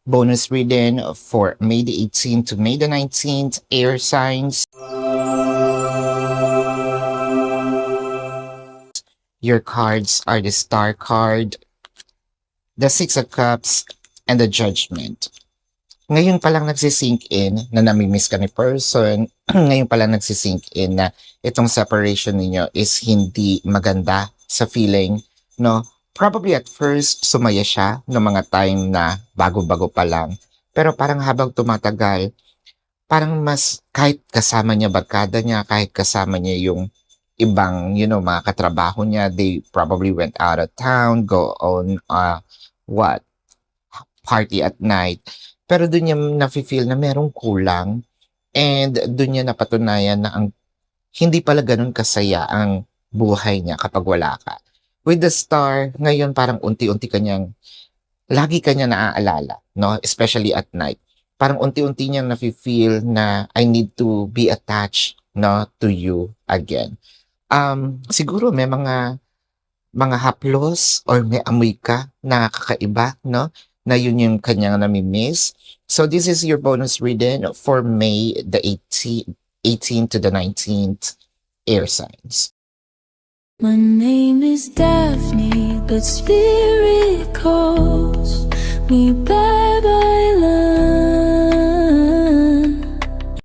bonus reading for May the 18th to May the 19th, air signs. Your cards are the Star card, the Six of Cups, and the Judgment. Ngayon pa lang nagsisink in na namimiss ka ni person. Ngayon pa lang nagsisink in na itong separation ninyo is hindi maganda sa feeling, no? Probably at first, sumaya siya no mga time na bago-bago pa lang. Pero parang habang tumatagal, parang mas kahit kasama niya, barkada niya, kahit kasama niya yung ibang, mga katrabaho niya, they probably went out of town, go on, what, party at night. Pero doon niya nafe-feel na merong kulang and doon niya napatunayan na hindi pala ganun kasaya ang buhay niya kapag wala ka. With the Star, ngayon parang lagi kanya naaalala, no? Especially at night. Parang unti-unti niyang nafe-feel na I need to be attached, no, to you again. Siguro may mga haplos or may amoy ka na kakaiba, no? Na yun yung kanyang nami-miss. So this is your bonus reading for May the 18th to the 19th, air signs. My name is Daphne, but spirit calls me bye-bye.